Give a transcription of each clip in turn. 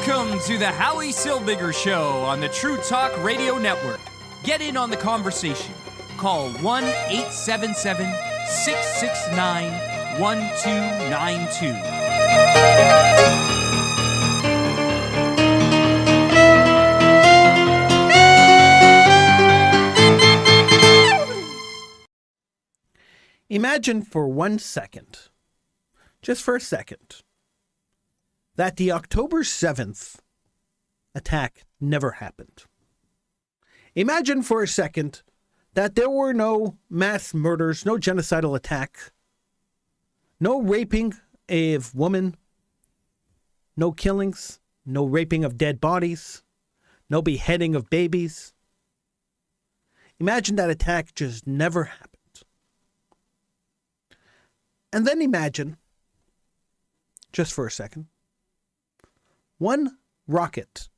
Welcome to the Howie Silbiger Show on the True Talk Radio Network. Get in on the conversation. Call 1-877-669-1292. Imagine for 1 second, just for a second, that the October 7th attack never happened. Imagine for a second that there were no mass murders, no genocidal attack, no raping of women, no killings, no raping of dead bodies, no beheading of babies. Imagine that attack just never happened. And then imagine, just for a second, one rocket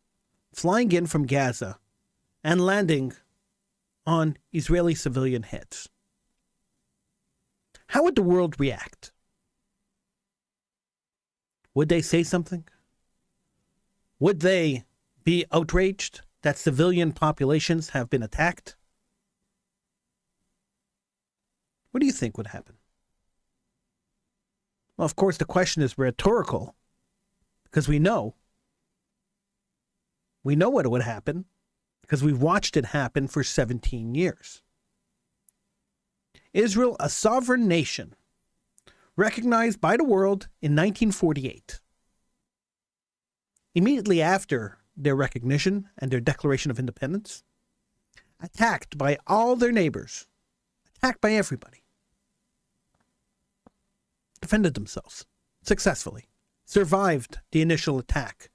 flying in from Gaza and landing on Israeli civilian heads. How would the world react? Would they say something? Would they be outraged that civilian populations have been attacked? What do you think would happen? Well, of course, the question is rhetorical because we know what would happen because we've watched it happen for 17 years. Israel, a sovereign nation, recognized by the world in 1948. Immediately after their recognition and their declaration of independence, attacked by all their neighbors, attacked by everybody, defended themselves successfully, survived the initial attack.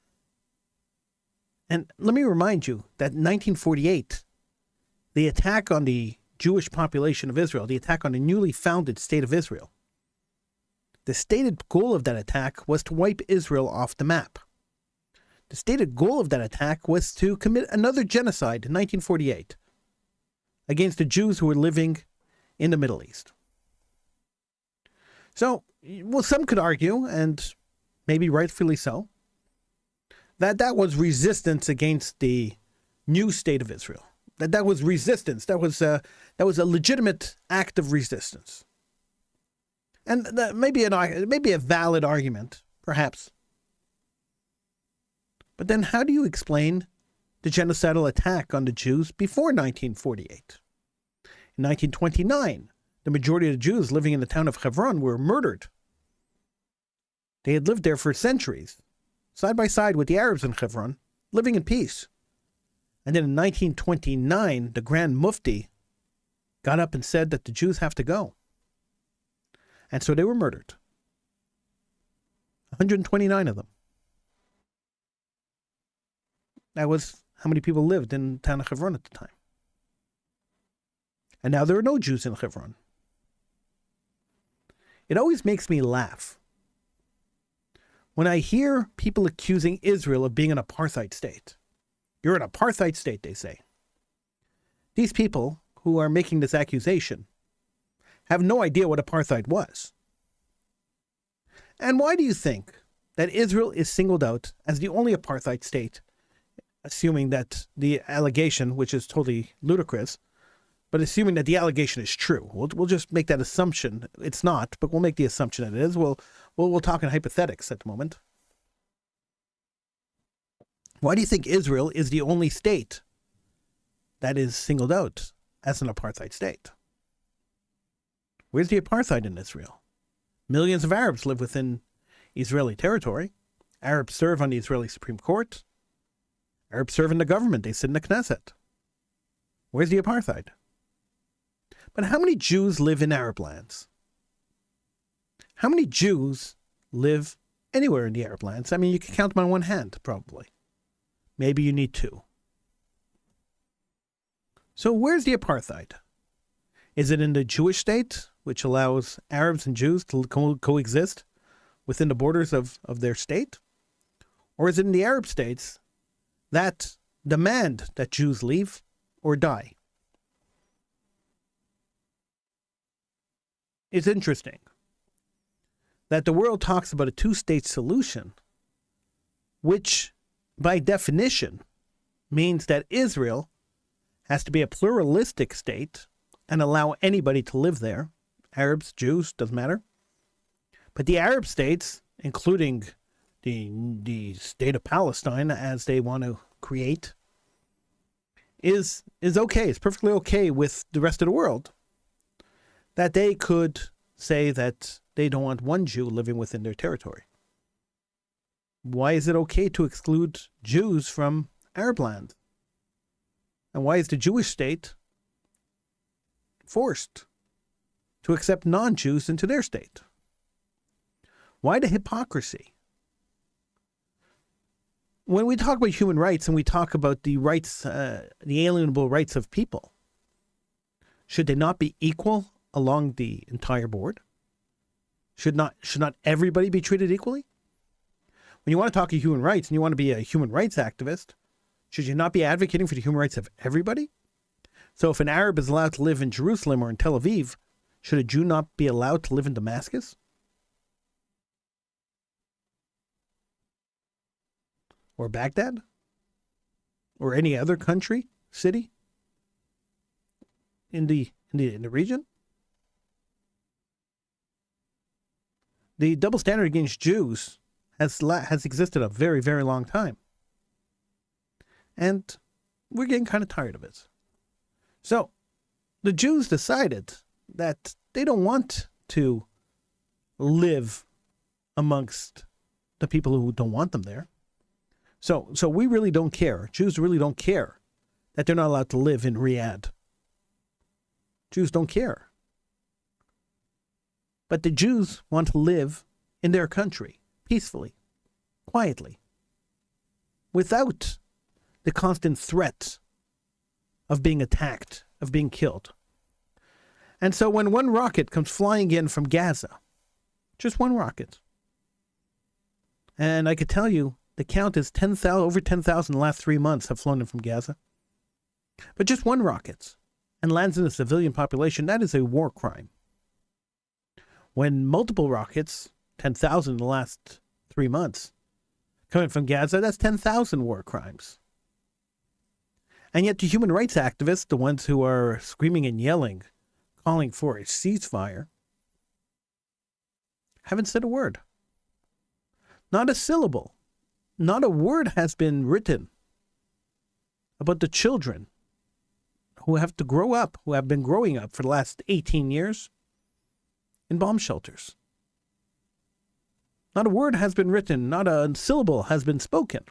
And let me remind you that in 1948, the attack on the Jewish population of Israel, the attack on the newly founded state of Israel, the stated goal of that attack was to wipe Israel off the map. The stated goal of that attack was to commit another genocide in 1948 against the Jews who were living in the Middle East. So, well, some could argue, and maybe rightfully so, that was resistance against the new state of Israel. That was resistance. That was a legitimate act of resistance. And that may be a valid argument, perhaps. But then how do you explain the genocidal attack on the Jews before 1948? In 1929, the majority of the Jews living in the town of Hebron were murdered. They had lived there for centuries, side by side with the Arabs in Hebron, living in peace. And then in 1929, the Grand Mufti got up and said that the Jews have to go. And so they were murdered. 129 of them. That was how many people lived in the town of Hebron at the time. And now there are no Jews in Hebron. It always makes me laugh when I hear people accusing Israel of being an apartheid state. You're an apartheid state, they say. These people who are making this accusation have no idea what apartheid was. And why do you think that Israel is singled out as the only apartheid state, assuming that the allegation, which is totally ludicrous, but assuming that the allegation is true? We'll just make that assumption. It's not, but we'll make the assumption that it is. We'll talk in hypothetics at the moment. Why do you think Israel is the only state that is singled out as an apartheid state? Where's the apartheid in Israel? Millions of Arabs live within Israeli territory. Arabs serve on the Israeli Supreme Court. Arabs serve in the government. They sit in the Knesset. Where's the apartheid? But how many Jews live in Arab lands? How many Jews live anywhere in the Arab lands? I mean, you can count them on one hand, probably. Maybe you need two. So where's the apartheid? Is it in the Jewish state, which allows Arabs and Jews to coexist within the borders of their state? Or is it in the Arab states that demand that Jews leave or die? It's interesting that the world talks about a two-state solution, which by definition, means that Israel has to be a pluralistic state and allow anybody to live there. Arabs, Jews, doesn't matter. But the Arab states, including the state of Palestine as they want to create, is okay. It's perfectly okay with the rest of the world. That they could say that they don't want one Jew living within their territory. Why is it okay to exclude Jews from Arab land? And why is the Jewish state forced to accept non-Jews into their state? Why the hypocrisy? When we talk about human rights and we talk about the rights, the alienable rights of people, should they not be equal along the entire board? Should not everybody be treated equally? When you want to talk about human rights and you want to be a human rights activist, should you not be advocating for the human rights of everybody? So if an Arab is allowed to live in Jerusalem or in Tel Aviv, should a Jew not be allowed to live in Damascus? Or Baghdad? Or any other country, city in the region? The double standard against Jews has existed a very, very long time. And we're getting kind of tired of it. So the Jews decided that they don't want to live amongst the people who don't want them there. So we really don't care. Jews really don't care that they're not allowed to live in Riyadh. Jews don't care. But the Jews want to live in their country, peacefully, quietly, without the constant threat of being attacked, of being killed. And so when one rocket comes flying in from Gaza, just one rocket, and I could tell you the count is 10,000, over 10,000 in the last 3 months have flown in from Gaza, but just one rocket and lands in a civilian population, that is a war crime. When multiple rockets, 10,000 in the last 3 months, coming from Gaza, that's 10,000 war crimes. And yet the human rights activists, the ones who are screaming and yelling, calling for a ceasefire, haven't said a word. Not a syllable. Not a word has been written about the children who have to grow up, who have been growing up for the last 18 years in bomb shelters. Not a word has been written, not a syllable has been spoken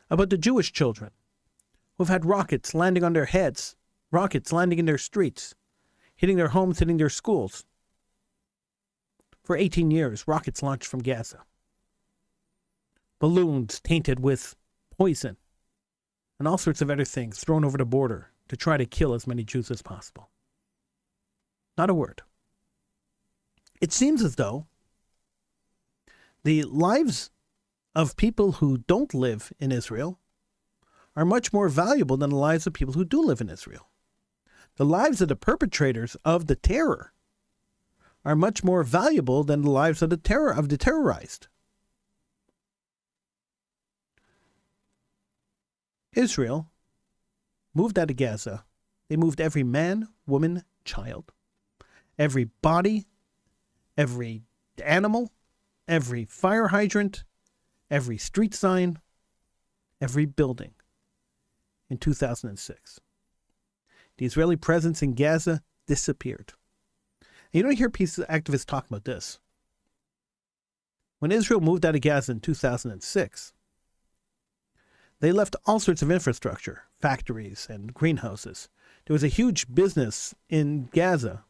about the Jewish children who've had rockets landing on their heads, rockets landing in their streets, hitting their homes, hitting their schools. For 18 years, rockets launched from Gaza. Balloons tainted with poison and all sorts of other things thrown over the border to try to kill as many Jews as possible. Not a word. It seems as though the lives of people who don't live in Israel are much more valuable than the lives of people who do live in Israel. The lives of the perpetrators of the terror are much more valuable than the lives of the terrorized. Israel moved out of Gaza. They moved every man, woman, child, every body, every animal, every fire hydrant, every street sign, every building in 2006. The Israeli presence in Gaza disappeared. And you don't hear activists talk about this. When Israel moved out of Gaza in 2006, they left all sorts of infrastructure, factories and greenhouses. There was a huge business in Gaza,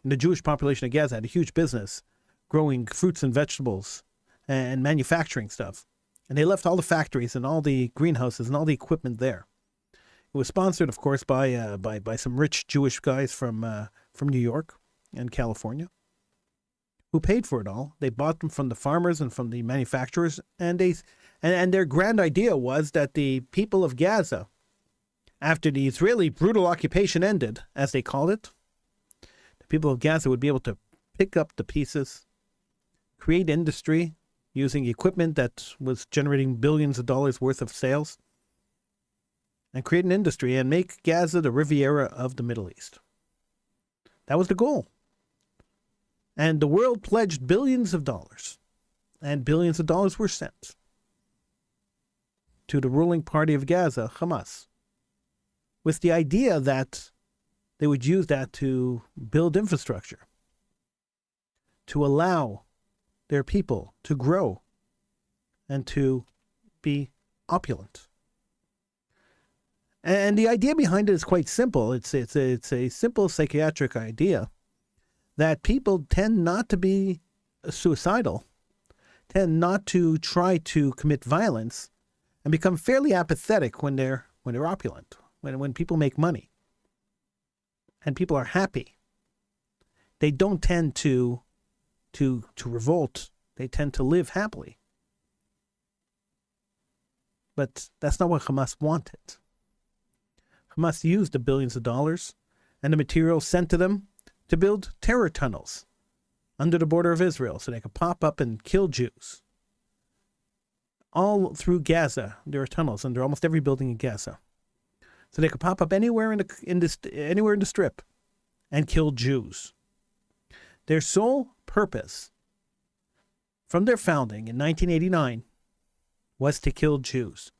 and the Jewish population of Gaza had a huge business growing fruits and vegetables and manufacturing stuff. And they left all the factories and all the greenhouses and all the equipment there. It was sponsored, of course, by some rich Jewish guys from New York and California, who paid for it all. They bought them from the farmers and from the manufacturers, and their grand idea was that the people of Gaza, after the Israeli brutal occupation ended, as they called it, the people of Gaza would be able to pick up the pieces, create industry using equipment that was generating billions of dollars worth of sales, and create an industry and make Gaza the Riviera of the Middle East. That was the goal. And the world pledged billions of dollars, and billions of dollars were sent to the ruling party of Gaza, Hamas, with the idea that they would use that to build infrastructure, to allow their people to grow and to be opulent. And the idea behind it is quite simple. It's a simple psychiatric idea that people tend not to be suicidal, tend not to try to commit violence, and become fairly apathetic when they're opulent, when people make money, and people are happy. They don't tend to revolt. They tend to live happily. But that's not what Hamas wanted. Hamas used the billions of dollars and the materials sent to them to build terror tunnels under the border of Israel so they could pop up and kill Jews. All through Gaza, there are tunnels under almost every building in Gaza. So they could pop up anywhere anywhere in the strip and kill Jews. Their sole purpose from their founding in 1989 was to kill Jews,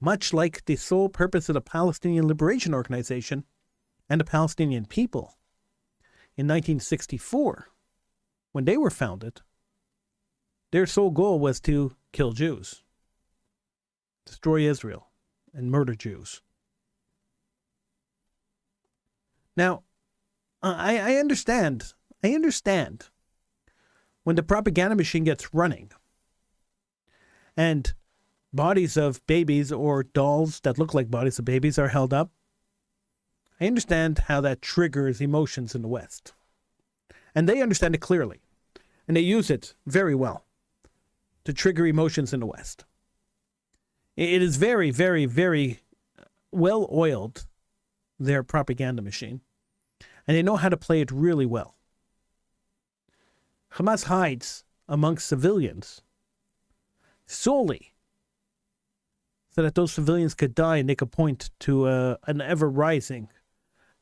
much like the sole purpose of the Palestinian Liberation Organization and the Palestinian people in 1964, when they were founded. Their sole goal was to kill Jews, destroy Israel, and murder Jews. Now, I understand when the propaganda machine gets running and bodies of babies or dolls that look like bodies of babies are held up. I understand how that triggers emotions in the West. And they understand it clearly. And they use it very well to trigger emotions in the West. It is very, very, very well oiled, their propaganda machine. And they know how to play it really well. Hamas hides amongst civilians solely so that those civilians could die and they could point to an ever-rising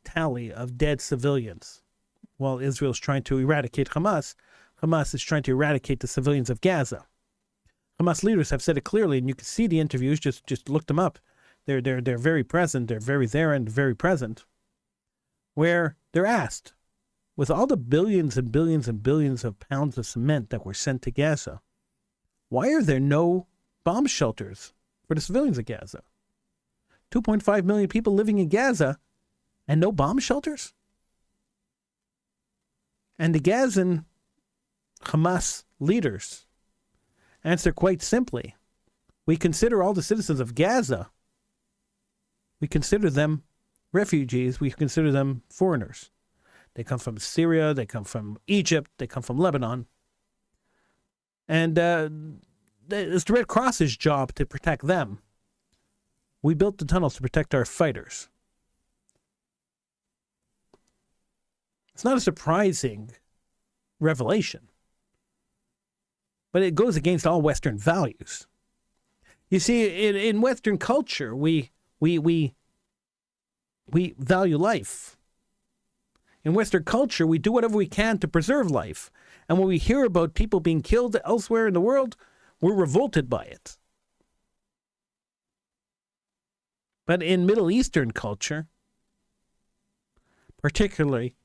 tally of dead civilians. While Israel's trying to eradicate Hamas, Hamas is trying to eradicate the civilians of Gaza. Hamas leaders have said it clearly, and you can see the interviews, just look them up. They're very present, they're very there and very present, where they're asked, with all the billions and billions and billions of pounds of cement that were sent to Gaza, why are there no bomb shelters for the civilians of Gaza? 2.5 million people living in Gaza and no bomb shelters? And the Gazan Hamas leaders answer quite simply, we consider all the citizens of Gaza, we consider them refugees, we consider them foreigners. They come from Syria, they come from Egypt, they come from Lebanon. And it's the Red Cross's job to protect them. We built the tunnels to protect our fighters. It's not a surprising revelation, but it goes against all Western values. You see, in Western culture, we value life. In Western culture, we do whatever we can to preserve life. And when we hear about people being killed elsewhere in the world, we're revolted by it. But in Middle Eastern culture, particularly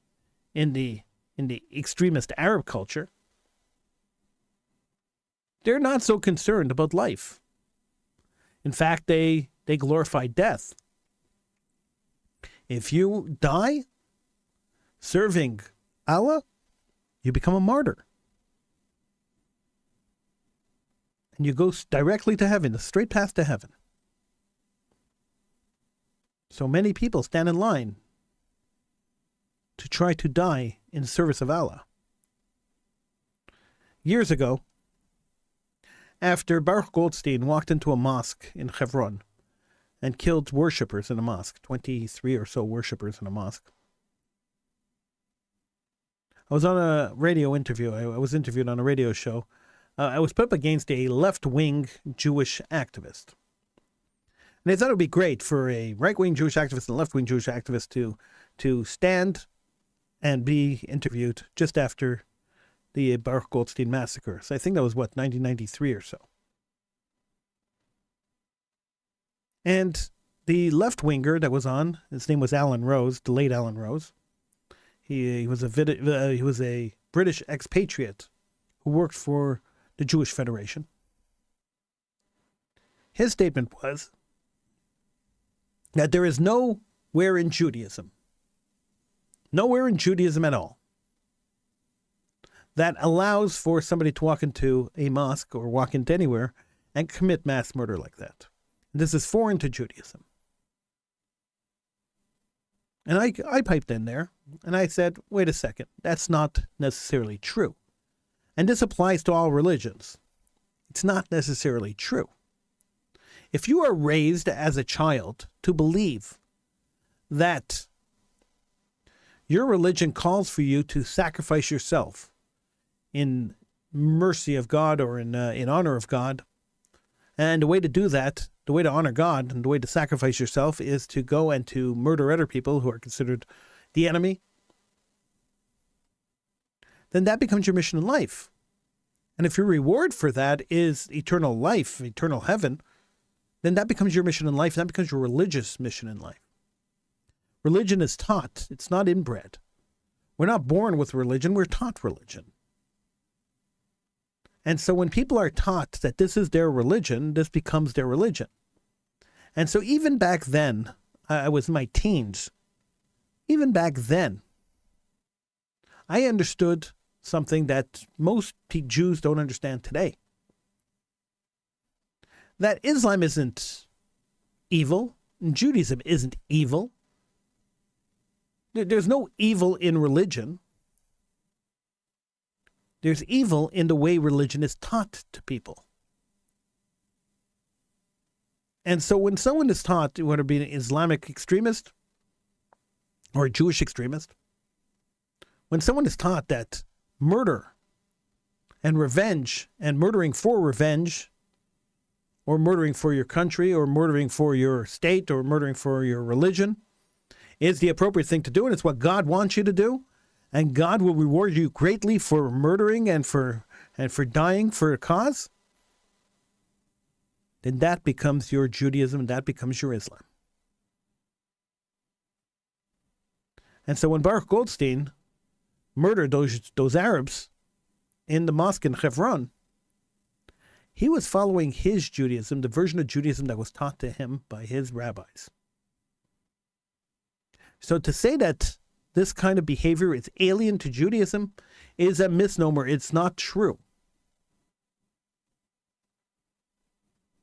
in the extremist Arab culture, they're not so concerned about life. In fact, they glorify death. If you die serving Allah, you become a martyr. And you go directly to heaven, a straight path to heaven. So many people stand in line to try to die in the service of Allah. Years ago, after Baruch Goldstein walked into a mosque in Hebron and killed worshippers in a mosque, 23 or so worshippers in a mosque, I was on a radio interview. I was interviewed on a radio show. I was put up against a left-wing Jewish activist. And I thought it would be great for a right-wing Jewish activist and a left-wing Jewish activist to stand and be interviewed just after the Baruch Goldstein massacre. So I think that was, 1993 or so. And the left-winger that was on, his name was Alan Rose, the late Alan Rose. He was a British expatriate who worked for the Jewish Federation. His statement was that there is nowhere in Judaism at all, that allows for somebody to walk into a mosque or walk into anywhere and commit mass murder like that. This is foreign to Judaism. And I piped in there and I said, wait a second, that's not necessarily true. And this applies to all religions. It's not necessarily true. If you are raised as a child to believe that your religion calls for you to sacrifice yourself in mercy of God or in honor of God, and the way to do that, the way to honor God and the way to sacrifice yourself is to go and to murder other people who are considered the enemy, then that becomes your mission in life. And if your reward for that is eternal life, eternal heaven, then that becomes your mission in life. That becomes your religious mission in life. Religion is taught. It's not inbred. We're not born with religion. We're taught religion. And so when people are taught that this is their religion, this becomes their religion. And so even back then, I was in my teens, even back then, I understood something that most Jews don't understand today. That Islam isn't evil, and Judaism isn't evil. There's no evil in religion. There's evil in the way religion is taught to people. And so when someone is taught, whether it be an Islamic extremist or a Jewish extremist, when someone is taught that murder and revenge and murdering for revenge, or murdering for your country, or murdering for your state, or murdering for your religion is the appropriate thing to do, and it's what God wants you to do, and God will reward you greatly for murdering and for dying for a cause, then that becomes your Judaism, and that becomes your Islam. And so when Baruch Goldstein murdered those Arabs in the mosque in Hebron, he was following his Judaism, the version of Judaism that was taught to him by his rabbis. So to say that this kind of behavior is alien to Judaism is a misnomer. It's not true.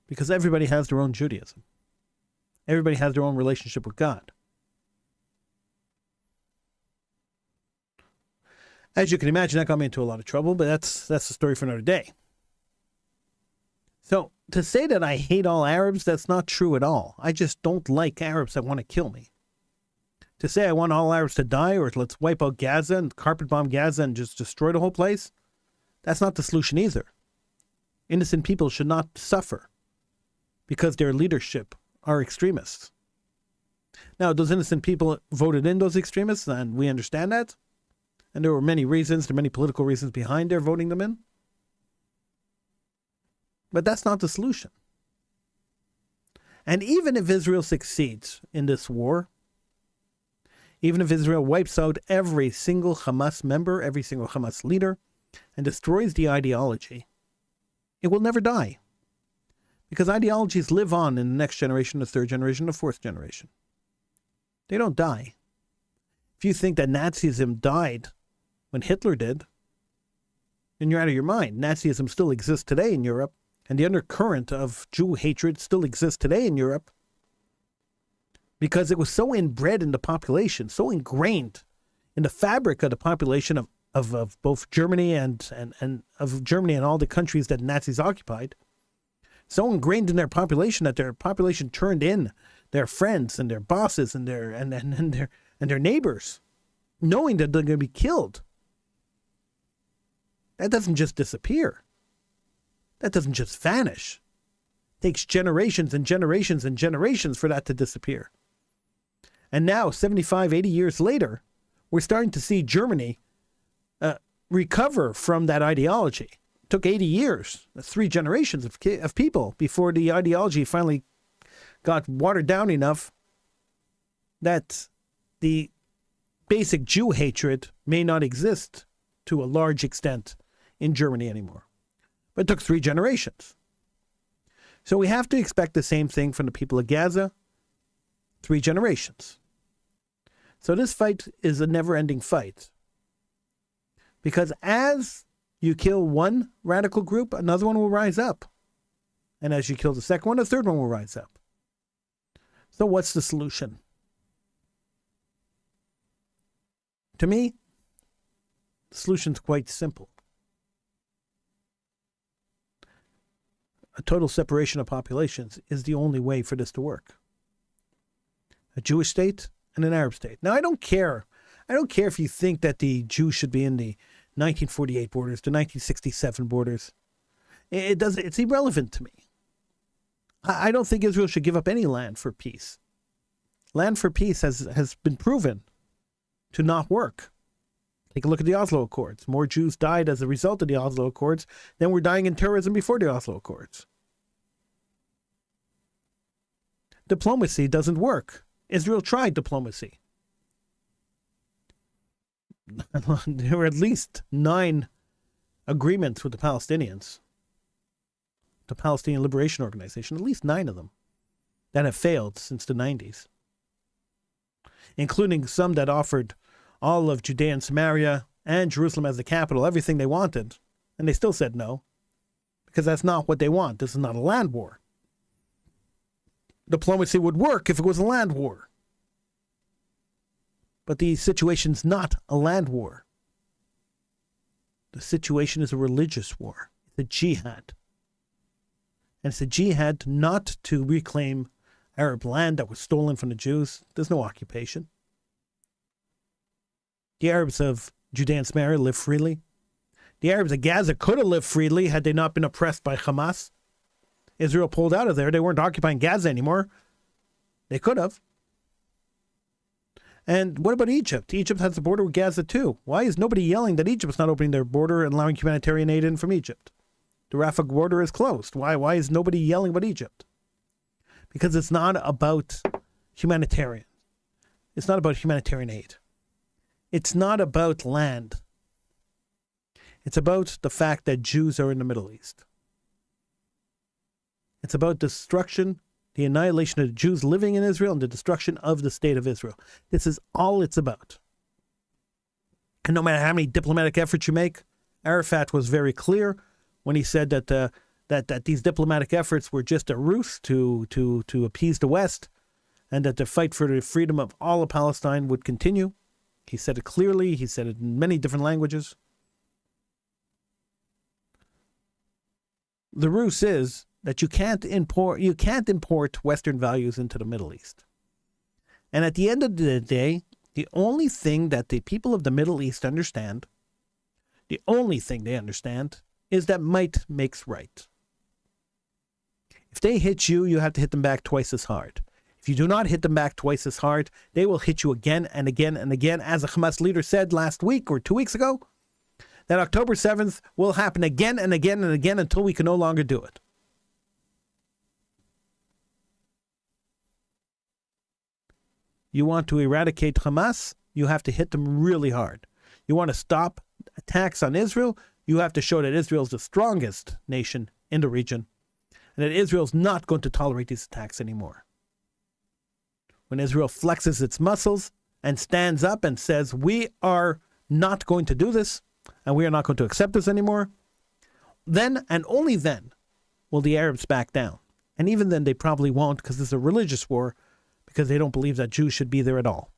Because everybody has their own Judaism. Everybody has their own relationship with God. As you can imagine, that got me into a lot of trouble, but that's the story for another day. So to say that I hate all Arabs, that's not true at all. I just don't like Arabs that want to kill me. To say I want all Arabs to die, or let's wipe out Gaza and carpet bomb Gaza and just destroy the whole place, that's not the solution either. Innocent people should not suffer because their leadership are extremists. Now, those innocent people voted in those extremists, and we understand that. And there were many reasons, there are many political reasons behind their voting them in. But that's not the solution. And even if Israel succeeds in this war, even if Israel wipes out every single Hamas member, every single Hamas leader, and destroys the ideology, it will never die. Because ideologies live on in the next generation, the third generation, the fourth generation. They don't die. If you think that Nazism died when Hitler did, then you're out of your mind. Nazism still exists today in Europe, and the undercurrent of Jew hatred still exists today in Europe because it was so inbred in the population, so ingrained in the fabric of the population of both Germany and of Germany and all the countries that Nazis occupied, so ingrained in their population that their population turned in their friends and their bosses and their neighbors, knowing that they're going to be killed That doesn't just disappear. That doesn't just vanish. It takes generations and generations and generations for that to disappear. And now, 75, 80 years later, we're starting to see Germany recover from that ideology. It took 80 years. That's 3 generations of people before the ideology finally got watered down enough that the basic Jew hatred may not exist to a large extent in Germany anymore. But it took 3 generations. So we have to expect the same thing from the people of Gaza. 3 generations. So this fight is a never-ending fight. Because as you kill one radical group, another one will rise up. And as you kill the second one, a third one will rise up. So what's the solution? To me, the solution's quite simple. A total separation of populations is the only way for this to work. A Jewish state and an Arab state. Now, I don't care. I don't care if you think that the Jews should be in the 1948 borders, the 1967 borders. It's irrelevant to me. I don't think Israel should give up any land for peace. Land for peace has been proven to not work. Take a look at the Oslo Accords. More Jews died as a result of the Oslo Accords than were dying in terrorism before the Oslo Accords. Diplomacy doesn't work. Israel tried diplomacy. There were at least 9 agreements with the Palestinians, the Palestinian Liberation Organization, at least 9 of them, that have failed since the 90s, including some that offered all of Judea and Samaria and Jerusalem as the capital, everything they wanted, and they still said no, because that's not what they want. This is not a land war. Diplomacy would work if it was a land war. But the situation's not a land war. The situation is a religious war. It's a jihad. And it's a jihad not to reclaim Arab land that was stolen from the Jews. There's no occupation. The Arabs of Judea and Samaria live freely. The Arabs of Gaza could have lived freely had they not been oppressed by Hamas. Israel pulled out of there. They weren't occupying Gaza anymore. They could have. And what about Egypt? Egypt has a border with Gaza too. Why is nobody yelling that Egypt's not opening their border and allowing humanitarian aid in from Egypt? The Rafah border is closed. Why is nobody yelling about Egypt? Because it's not about humanitarian. It's not about humanitarian aid. It's not about land. It's about the fact that Jews are in the Middle East. It's about destruction, the annihilation of the Jews living in Israel and the destruction of the state of Israel. This is all it's about. And no matter how many diplomatic efforts you make, Arafat was very clear when he said that these diplomatic efforts were just a ruse to appease the West, and that the fight for the freedom of all of Palestine would continue. He said it clearly. He said it in many different languages. The ruse is that you can't import Western values into the Middle East. And at the end of the day, the only thing that the people of the Middle East understand, the only thing they understand, is that might makes right. If they hit you, you have to hit them back twice as hard. If you do not hit them back twice as hard, they will hit you again and again and again. As a Hamas leader said last week or 2 weeks ago, that October 7th will happen again and again and again until we can no longer do it. You want to eradicate Hamas, you have to hit them really hard. You want to stop attacks on Israel, you have to show that Israel is the strongest nation in the region and that Israel is not going to tolerate these attacks anymore. When Israel flexes its muscles and stands up and says, we are not going to do this and we are not going to accept this anymore, then and only then will the Arabs back down. And even then they probably won't, because it's a religious war, because they don't believe that Jews should be there at all.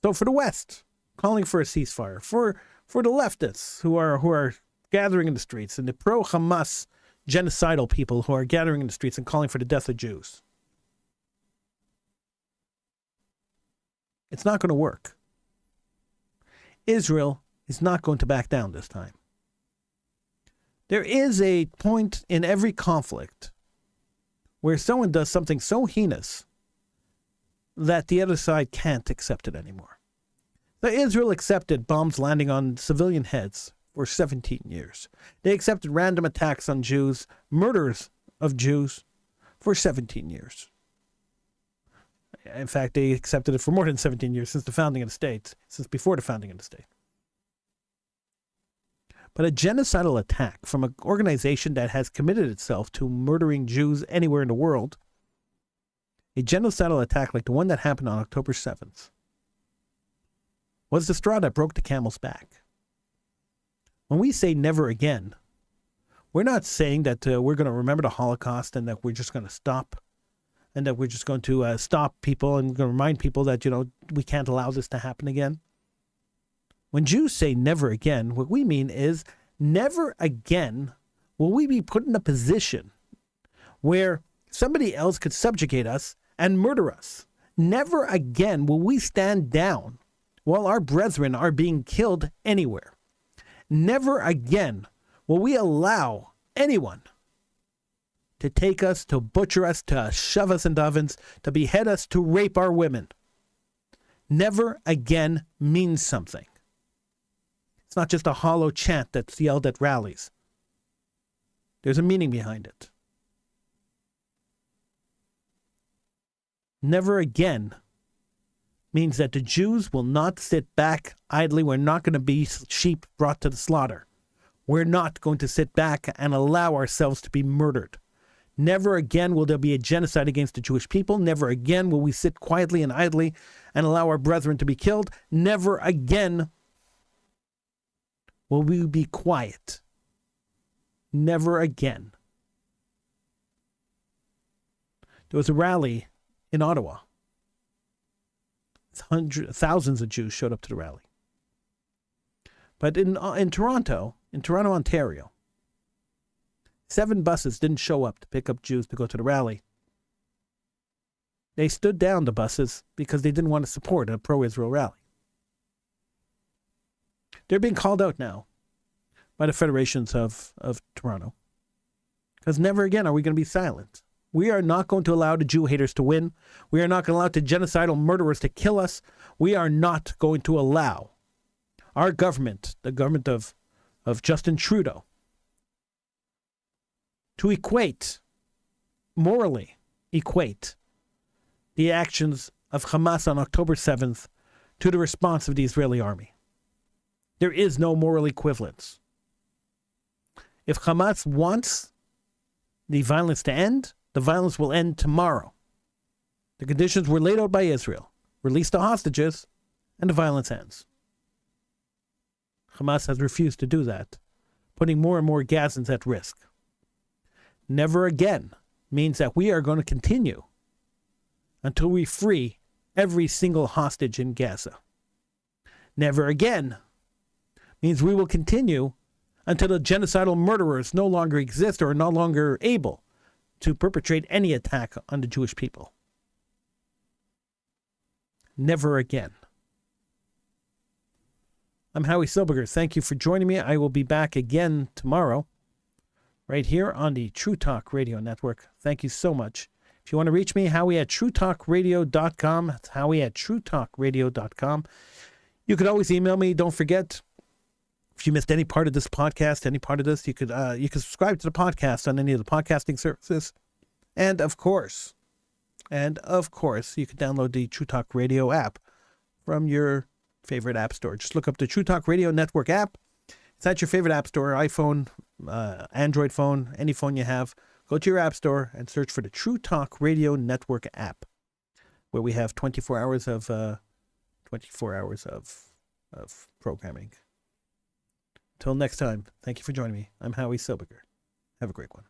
So for the West, calling for a ceasefire, for the leftists who are gathering in the streets, and the pro-Hamas genocidal people who are gathering in the streets and calling for the death of Jews, it's not going to work. Israel He's not going to back down this time. There is a point in every conflict where someone does something so heinous that the other side can't accept it anymore. So Israel accepted bombs landing on civilian heads for 17 years. They accepted random attacks on Jews, murders of Jews for 17 years. In fact, they accepted it for more than 17 years since the founding of the state, since before the founding of the state. But a genocidal attack from an organization that has committed itself to murdering Jews anywhere in the world, a genocidal attack like the one that happened on October 7th, was the straw that broke the camel's back. When we say never again, we're not saying that we're going to remember the Holocaust and that we're just going to stop, and that we're just going to stop people and going to remind people that, we can't allow this to happen again. When Jews say never again, what we mean is never again will we be put in a position where somebody else could subjugate us and murder us. Never again will we stand down while our brethren are being killed anywhere. Never again will we allow anyone to take us, to butcher us, to shove us into ovens, to behead us, to rape our women. Never again means something. It's not just a hollow chant that's yelled at rallies. There's a meaning behind it. Never again means that the Jews will not sit back idly. We're not going to be sheep brought to the slaughter. We're not going to sit back and allow ourselves to be murdered. Never again will there be a genocide against the Jewish people. Never again will we sit quietly and idly and allow our brethren to be killed. Never again will we be quiet. Never again. There was a rally in Ottawa. Thousands of Jews showed up to the rally. But in Toronto, Ontario, 7 buses didn't show up to pick up Jews to go to the rally. They stood down the buses because they didn't want to support a pro-Israel rally. They're being called out now by the federations of Toronto. Because never again are we going to be silent. We are not going to allow the Jew haters to win. We are not going to allow the genocidal murderers to kill us. We are not going to allow our government, the government of Justin Trudeau, to morally equate the actions of Hamas on October 7th to the response of the Israeli army. There is no moral equivalence. If Hamas wants the violence to end, the violence will end tomorrow. The conditions were laid out by Israel. Release the hostages, and the violence ends. Hamas has refused to do that, putting more and more Gazans at risk. Never again means that we are going to continue until we free every single hostage in Gaza. Never again means we will continue until the genocidal murderers no longer exist or are no longer able to perpetrate any attack on the Jewish people. Never again. I'm Howie Silbiger. Thank you for joining me. I will be back again tomorrow, right here on the True Talk Radio Network. Thank you so much. If you want to reach me, Howie at TrueTalkRadio.com. That's Howie at TrueTalkRadio.com. You could always email me. Don't forget, if you missed any part of this podcast, any part of this, you could subscribe to the podcast on any of the podcasting services. And of course, you could download the True Talk Radio app from your favorite app store. Just look up the True Talk Radio Network app. It's at your favorite app store, iPhone, Android phone, any phone you have. Go to your app store and search for the True Talk Radio Network app, where we have 24 hours of programming. Till next time, thank you for joining me. I'm Howie Silbiger. Have a great one.